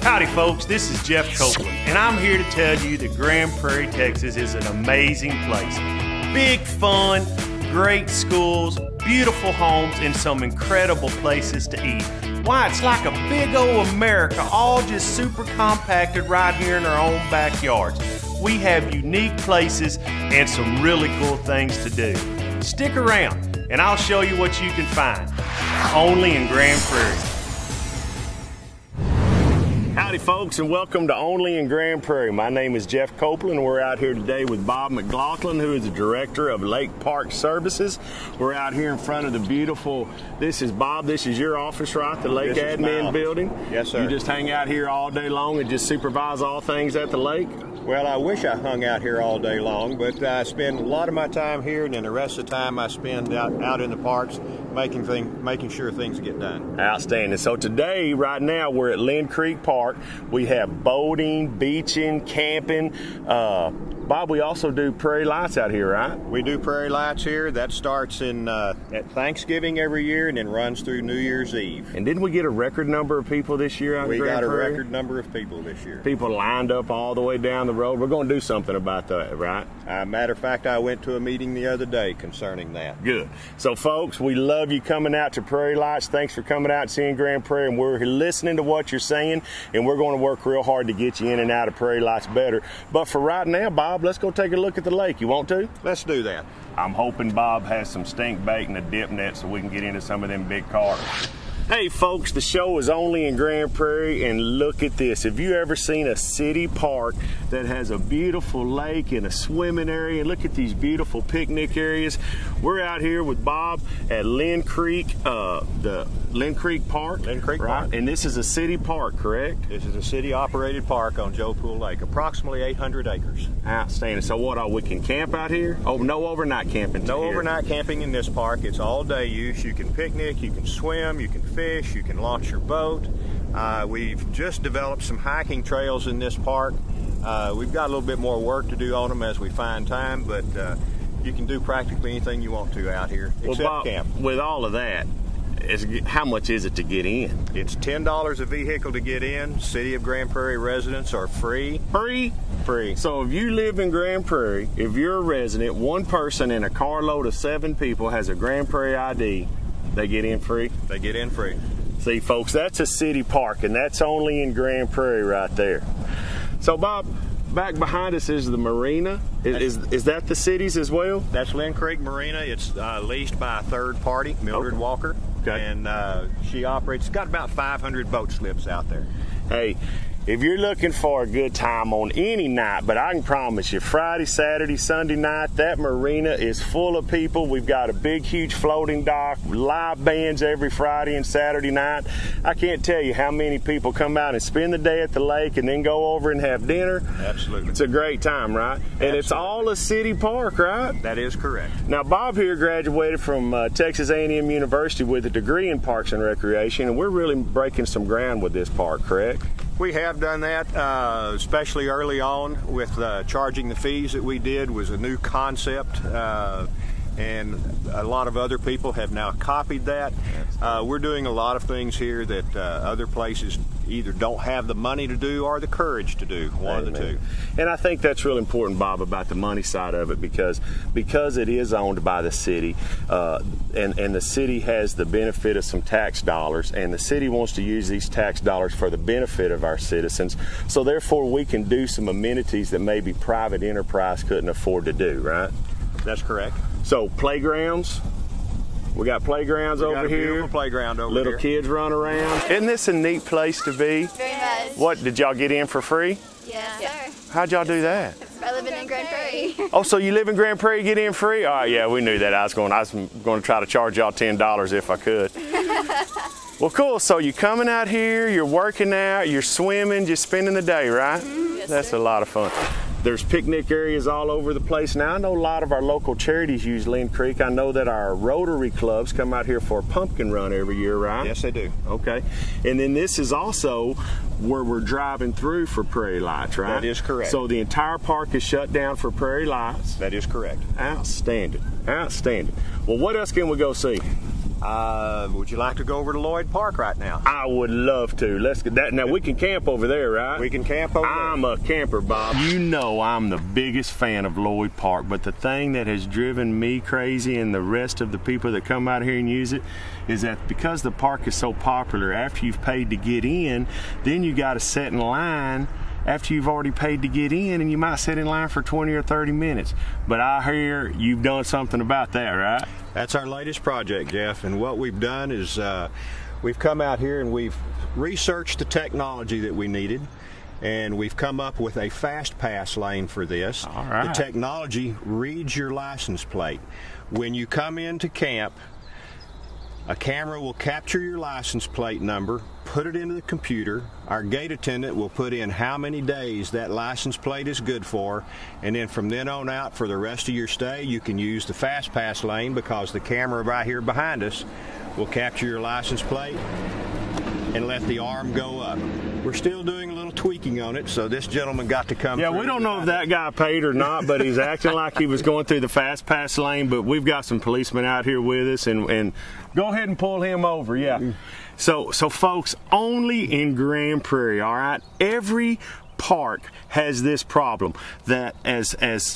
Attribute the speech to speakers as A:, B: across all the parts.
A: Howdy folks, this is Jeff Copeland, and I'm here to tell you that Grand Prairie, Texas is an amazing place. Big fun, great schools, beautiful homes, and some incredible places to eat. Why, it's like a big old America, all just super compacted right here in our own backyards. We have unique places and some really cool things to do. Stick around, and I'll show you what you can find, only in Grand Prairie. Howdy folks, and welcome to Only in Grand Prairie. My name is Jeff Copeland. We're out here today with Bob McLaughlin, who is the Director of Lake Park Services. We're out here in front of the beautiful, this is Bob, this is your office, right? The Lake Admin Building?
B: Yes, sir.
A: You just hang out here all day long and just supervise all things at the lake?
B: Well, I wish I hung out here all day long, but I spend a lot of my time here, and then the rest of the time I spend out in the parks making sure things get done.
A: Outstanding. So today, right now, we're at Lynn Creek Park. We have boating, beaching, camping. Bob, we also do prairie lights out here, right?
B: We do prairie lights here. That starts at Thanksgiving every year and then runs through New Year's Eve.
A: And didn't we get a record number of people this year out in Grand Prairie?
B: We got a record number of people this year.
A: People lined up all the way down the road. We're going to do something about that, right?
B: Matter of fact, I went to a meeting the other day concerning that.
A: Good. So, folks, we love you coming out to Prairie Lights. Thanks for coming out and seeing Grand Prairie. And we're listening to what you're saying, and we're going to work real hard to get you in and out of Prairie Lights better. But for right now, Bob, let's go take a look at the lake. You want to?
B: Let's do that.
A: I'm hoping Bob has some stink bait and a dip net so we can get into some of them big carp. Hey folks, the show is Only in Grand Prairie, and look at this. Have you ever seen a city park that has a beautiful lake and a swimming area? Look at these beautiful picnic areas. We're out here with Bob at Lynn Creek, the Lynn Creek Park.
B: Lynn Creek
A: right?
B: Park.
A: And this is a city park, correct?
B: This is a city-operated park on Joe Pool Lake, approximately 800 acres.
A: Outstanding. So what, we can camp out here? Oh, no overnight camping
B: No
A: here.
B: overnight camping in this park. It's all-day use. You can picnic, you can swim, you can fish, you can launch your boat. We've just developed some hiking trails in this park. We've got a little bit more work to do on them as we find time, but you can do practically anything you want to out here except
A: Bob,
B: camp.
A: With all of that, how much is it to get in?
B: It's $10 a vehicle to get in. City of Grand Prairie residents are free.
A: Free?
B: Free.
A: So if you live in Grand Prairie, if you're a resident, one person in a carload of 7 people has a Grand Prairie ID, they get in free?
B: They get in free.
A: See, folks, that's a city park, and that's only in Grand Prairie right there. So, Bob, back behind us is the marina. Is that the city's as well?
B: That's Lynn Creek Marina. It's leased by a third party, Mildred Walker.
A: Okay.
B: And she operates, it's got about 500 boat slips out there.
A: Hey, if you're looking for a good time on any night, but I can promise you, Friday, Saturday, Sunday night, that marina is full of people. We've got a big, huge floating dock, live bands every Friday and Saturday night. I can't tell you how many people come out and spend the day at the lake and then go over and have dinner.
B: Absolutely.
A: It's a great time, right? And it's all a city park, right?
B: That is correct.
A: Now, Bob here graduated from Texas A&M University with a degree in Parks and Recreation, and we're really breaking some ground with this park, correct?
B: We have done that, especially early on with charging the fees that we did was a new concept, and a lot of other people have now copied that. We're doing a lot of things here that other places either don't have the money to do or the courage to do, one of the two.
A: And I think that's real important, Bob, about the money side of it, because it is owned by the city, and the city has the benefit of some tax dollars, and the city wants to use these tax dollars for the benefit of our citizens. So therefore we can do some amenities that maybe private enterprise couldn't afford to do, right?
B: That's correct.
A: So playgrounds. We got playgrounds over here.
B: Beautiful playground over
A: Little
B: here.
A: kids run around. Isn't this a neat place to be?
C: Very much.
A: What, did y'all get in for free?
C: Yeah. Sir.
A: How'd y'all do that?
C: By living in Grand Prairie.
A: Oh, so you live in Grand Prairie, get in free? Oh, yeah, we knew that. I was going to try to charge y'all $10 if I could. Well, cool. So you're coming out here, you're working out, you're swimming, just spending the day, right?
C: Yes,
A: That's
C: sir.
A: a lot of fun. There's picnic areas all over the place. Now, I know a lot of our local charities use Lynn Creek. I know that our Rotary clubs come out here for a pumpkin run every year, right?
B: Yes, they do.
A: Okay. And then this is also where we're driving through for Prairie Lights, right?
B: That is correct.
A: So the entire park is shut down for Prairie Lights.
B: That is correct.
A: Outstanding. Outstanding. Well, what else can we go see?
B: Would you like to go over to Lloyd Park right now?
A: I would love to. Let's get that. Now, we can camp over there, right?
B: We can camp over there.
A: I'm a camper, Bob. You know I'm the biggest fan of Lloyd Park, but the thing that has driven me crazy and the rest of the people that come out here and use it is that because the park is so popular, after you've paid to get in, then you got to sit in line after you've already paid to get in, and you might sit in line for 20 or 30 minutes. But I hear you've done something about that, right?
B: That's our latest project, Jeff, and what we've done is we've come out here and we've researched the technology that we needed, and we've come up with a fast pass lane for this.
A: All right.
B: The technology reads your license plate. When you come into camp, a camera will capture your license plate number, put it into the computer. Our gate attendant will put in how many days that license plate is good for, and then from then on out for the rest of your stay, you can use the fast pass lane because the camera right here behind us will capture your license plate and let the arm go up. We're still doing a little tweaking on it, so this gentleman got to come
A: Yeah,
B: through.
A: we don't know if that guy paid or not, but he's acting like he was going through the fast pass lane, but we've got some policemen out here with us, and go ahead and pull him over, yeah. So folks, only in Grand Prairie, all right? Every park has this problem, that as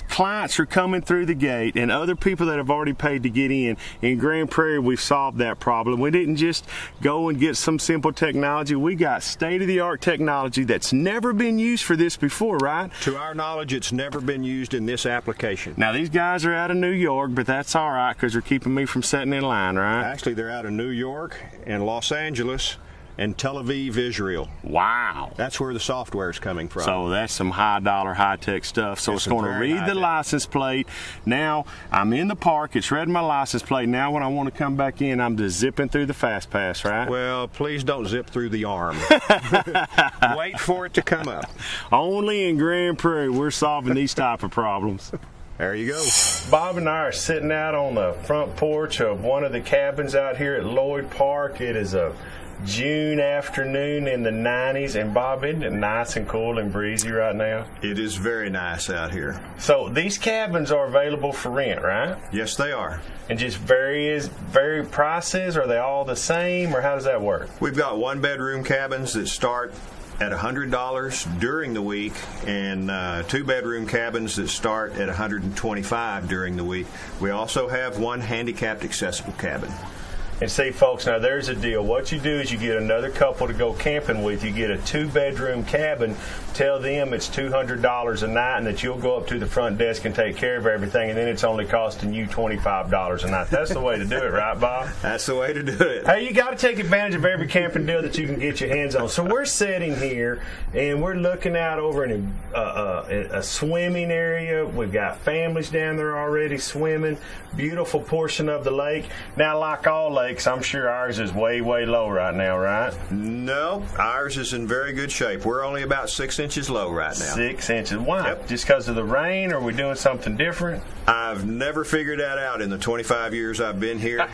A: clients are coming through the gate and other people that have already paid to get in Grand Prairie, we've solved that problem. We didn't just go and get some simple technology. We got state-of-the-art technology that's never been used for this before, right?
B: To our knowledge, it's never been used in this application.
A: Now, these guys are out of New York, but that's all right because they're keeping me from sitting in line, right?
B: Actually, they're out of New York and Los Angeles and Tel Aviv, Israel.
A: Wow.
B: That's where the software is coming from.
A: So that's some high-dollar, high-tech stuff. So it's going to read the license plate. Now, I'm in the park. It's read my license plate. Now, when I want to come back in, I'm just zipping through the fast pass, right?
B: Well, please don't zip through the arm. Wait for it to come up.
A: Only in Grand Prairie we're solving these type of problems.
B: There you go.
A: Bob and I are sitting out on the front porch of one of the cabins out here at Lloyd Park. It is a June afternoon in the 90s, and Bob, isn't it nice and cool and breezy right now?
B: It is very nice out here.
A: So these cabins are available for rent, right?
B: Yes, they are.
A: And just varied prices? Are they all the same, or how does that work?
B: We've got one-bedroom cabins that start at $100 during the week, and two-bedroom cabins that start at $125 during the week. We also have one handicapped accessible cabin.
A: And see, folks, now there's a deal. What you do is you get another couple to go camping with. You get a two-bedroom cabin. Tell them it's $200 a night and that you'll go up to the front desk and take care of everything, and then it's only costing you $25 a night. That's the way to do it, right, Bob?
B: That's the way to do it.
A: Hey, you got to take advantage of every camping deal that you can get your hands on. So we're sitting here, and we're looking out over in a swimming area. We've got families down there already swimming. Beautiful portion of the lake. Now, like all lakes, I'm sure ours is way, way low right now, right?
B: No, ours is in very good shape. We're only about 6 inches low right now.
A: 6 inches. Why?
B: Yep.
A: Just because of the rain, or are we doing something different?
B: I've never figured that out in the 25 years I've been here.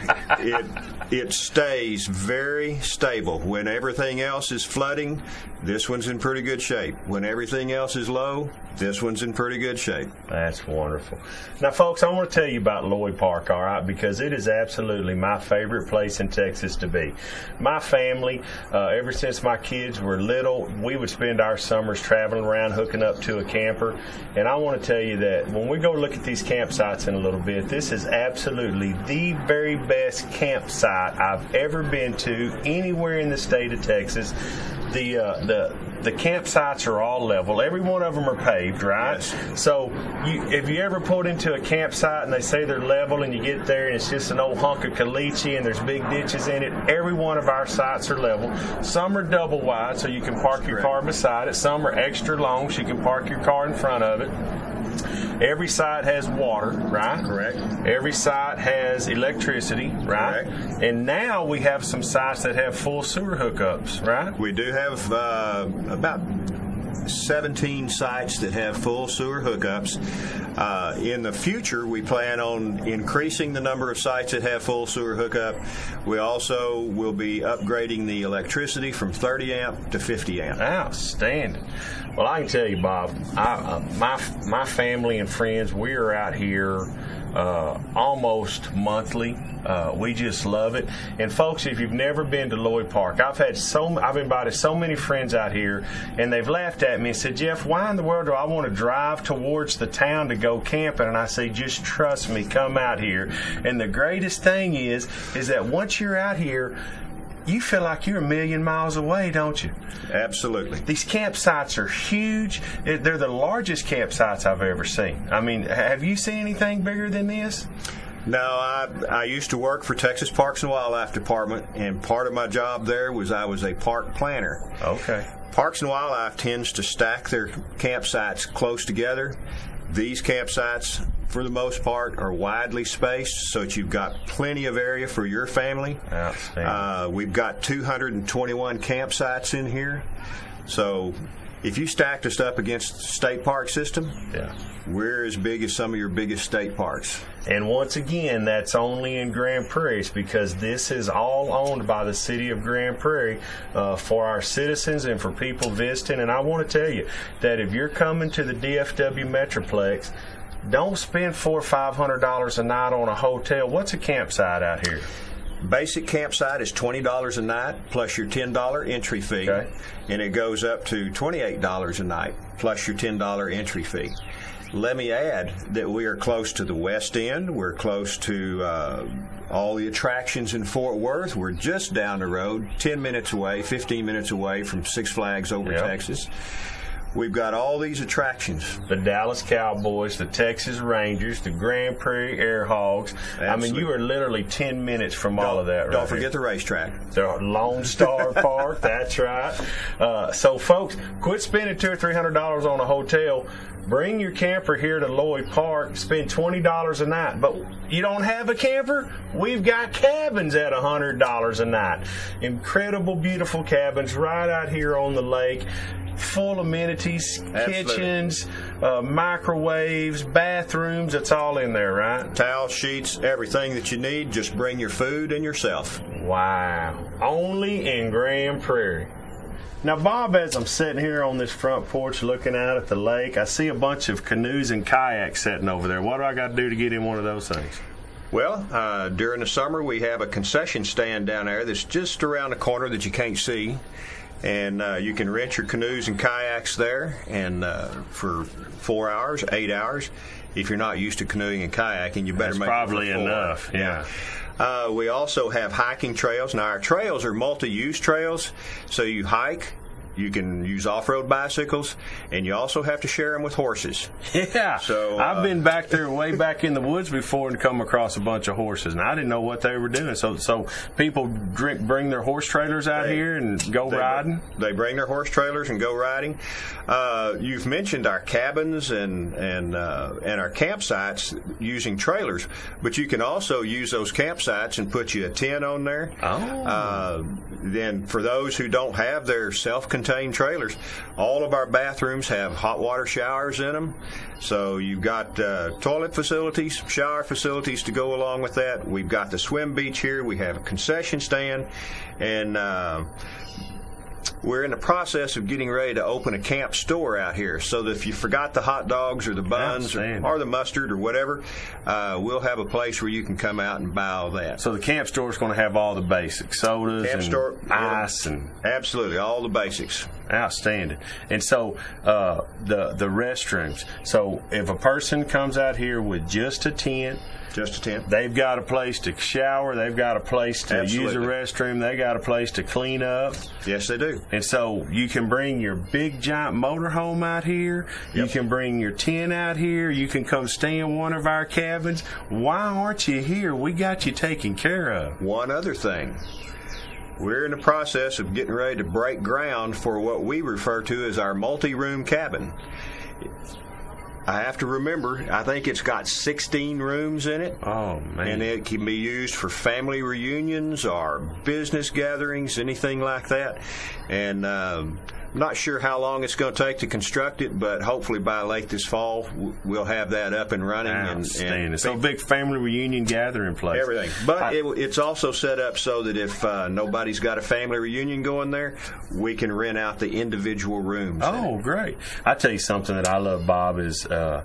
B: It stays very stable. When everything else is flooding, this one's in pretty good shape. When everything else is low, this one's in pretty good shape.
A: That's wonderful. Now, folks, I want to tell you about Lloyd Park, all right, because it is absolutely my favorite place in Texas to be. My family, ever since my kids were little, we would spend our summers traveling around, hooking up to a camper. And I want to tell you that when we go look at these campsites in a little bit, this is absolutely the very best campsite I've ever been to anywhere in the state of Texas. The campsites are all level. Every one of them are paved, right?
B: Yes.
A: So if you ever pulled into a campsite and they say they're level and you get there and it's just an old hunk of caliche and there's big ditches in it, every one of our sites are level. Some are double wide so you can park your car beside it. Some are extra long so you can park your car in front of it. Every site has water, right?
B: Correct.
A: Every site has electricity, right?
B: Correct.
A: And now we have some sites that have full sewer hookups, right?
B: We do have about 17 sites that have full sewer hookups. In the future, we plan on increasing the number of sites that have full sewer hookup. We also will be upgrading the electricity from 30 amp to 50 amp.
A: Outstanding. Well, I can tell you, Bob, my family and friends, we are out here almost monthly. We just love it. And folks, if you've never been to Lloyd Park, I've invited so many friends out here, and they've laughed at me and said, Jeff, why in the world do I want to drive towards the town to go camping? And I say, just trust me, come out here. And the greatest thing is that once you're out here, you feel like you're a million miles away, don't you?
B: Absolutely.
A: These campsites are huge. They're the largest campsites I've ever seen. I mean, have you seen anything bigger than this?
B: No, I used to work for Texas Parks and Wildlife Department, and part of my job there was I was a park planner.
A: Okay.
B: Parks and Wildlife tends to stack their campsites close together. These campsites, for the most part, are widely spaced so that you've got plenty of area for your family.
A: Outstanding.
B: We've got 221 campsites in here. So if you stacked us up against the state park system, we're as big as some of your biggest state parks.
A: And once again, that's only in Grand Prairie, because this is all owned by the city of Grand Prairie for our citizens and for people visiting. And I want to tell you that if you're coming to the DFW Metroplex, don't spend $400 or $500 a night on a hotel. What's a campsite out here?
B: Basic campsite is $20 a night plus your $10 entry fee, and it goes up to $28 a night plus your $10 entry fee. Let me add that we are close to the West End. We're close to all the attractions in Fort Worth. We're just down the road, 10 minutes away, 15 minutes away from Six Flags over Texas. We've got all these attractions.
A: The Dallas Cowboys, the Texas Rangers, the Grand Prairie Air Hogs. Absolutely. I mean, you are literally 10 minutes from all of that.
B: Don't forget the racetrack.
A: The Lone Star Park, that's right. So, folks, quit spending $200 or $300 on a hotel. Bring your camper here to Lloyd Park, spend $20 a night. But you don't have a camper? We've got cabins at $100 a night. Incredible, beautiful cabins right out here on the lake. Full amenities, kitchens, microwaves, bathrooms, it's all in there, right?
B: Towel sheets, everything that you need. Just bring your food and yourself.
A: Wow. Only in Grand Prairie. Now, Bob, as I'm sitting here on this front porch looking out at the lake, I see a bunch of canoes and kayaks sitting over there. What do I got to do to get in one of those things?
B: Well, during the summer, we have a concession stand down there that's just around the corner that you can't see. And you can rent your canoes and kayaks there, and for 4 hours, 8 hours. If you're not used to canoeing and kayaking, you better make it
A: probably enough. Yeah.
B: We also have hiking trails. Now, our trails are multi-use trails, so you hike. You can use off-road bicycles, and you also have to share them with horses.
A: Yeah.
B: So
A: I've been back there way back in the woods before and come across a bunch of horses, and I didn't know what they were doing. So people bring their horse trailers out here and go riding?
B: They bring their horse trailers and go riding. You've mentioned our cabins and our campsites using trailers, but you can also use those campsites and put you a tent on there.
A: Oh.
B: Then for those who don't have their self-contained trailers, all of our bathrooms have hot water showers in them. So you've got toilet facilities, shower facilities to go along with that. We've got the swim beach here. We have a concession stand, and we're in the process of getting ready to open a camp store out here, so that if you forgot the hot dogs or the buns or the mustard or whatever, we'll have a place where you can come out and buy all that.
A: So the camp store is going to have all the basics, sodas and ice and
B: absolutely all the basics.
A: Outstanding. And so the restrooms. So if a person comes out here with just a tent, they've got a place to shower, they've got a place to use a restroom, they got a place to clean up.
B: Yes, they do.
A: And so you can bring your big giant motorhome out here, you can bring your tent out here, you can come stay in one of our cabins. Why aren't you here? We got you taken care of.
B: One other thing. We're in the process of getting ready to break ground for what we refer to as our multi-room cabin. I have to remember, I think it's got 16 rooms in it.
A: Oh, man.
B: And it can be used for family reunions or business gatherings, anything like that. And Not sure how long it's going to take to construct it, but hopefully by late this fall we'll have that up and running.
A: And so a big family reunion gathering place.
B: Everything. But it's also set up so that if nobody's got a family reunion going there, we can rent out the individual rooms.
A: Oh, great. I tell you something that I love, Bob, is a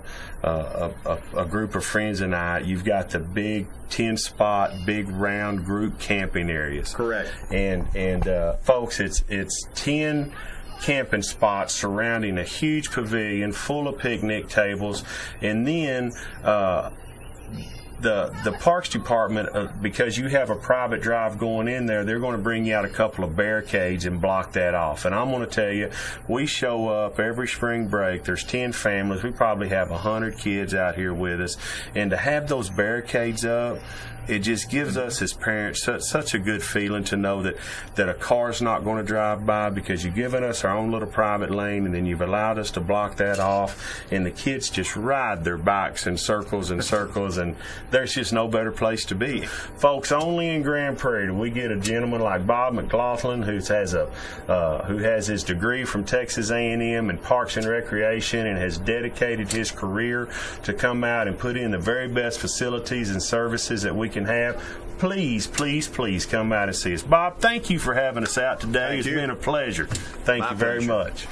A: group of friends and I, you've got the big 10-spot, big round group camping areas.
B: Correct.
A: And folks, it's 10 camping spots surrounding a huge pavilion full of picnic tables, and then the Parks Department, because you have a private drive going in there, they're going to bring you out a couple of barricades and block that off. And I'm going to tell you, we show up every spring break. There's 10 families. We probably have 100 kids out here with us. And to have those barricades up, it just gives us as parents such a good feeling to know that a car's not going to drive by, because you've given us our own little private lane, and then you've allowed us to block that off, and the kids just ride their bikes in circles and circles, and there's just no better place to be. Folks, only in Grand Prairie do we get a gentleman like Bob McLaughlin, who has his degree from Texas A&M in Parks and Recreation and has dedicated his career to come out and put in the very best facilities and services that we can have. Please, please, please come out and see us. Bob, thank you for having us out today. It's been a pleasure. Thank you very much.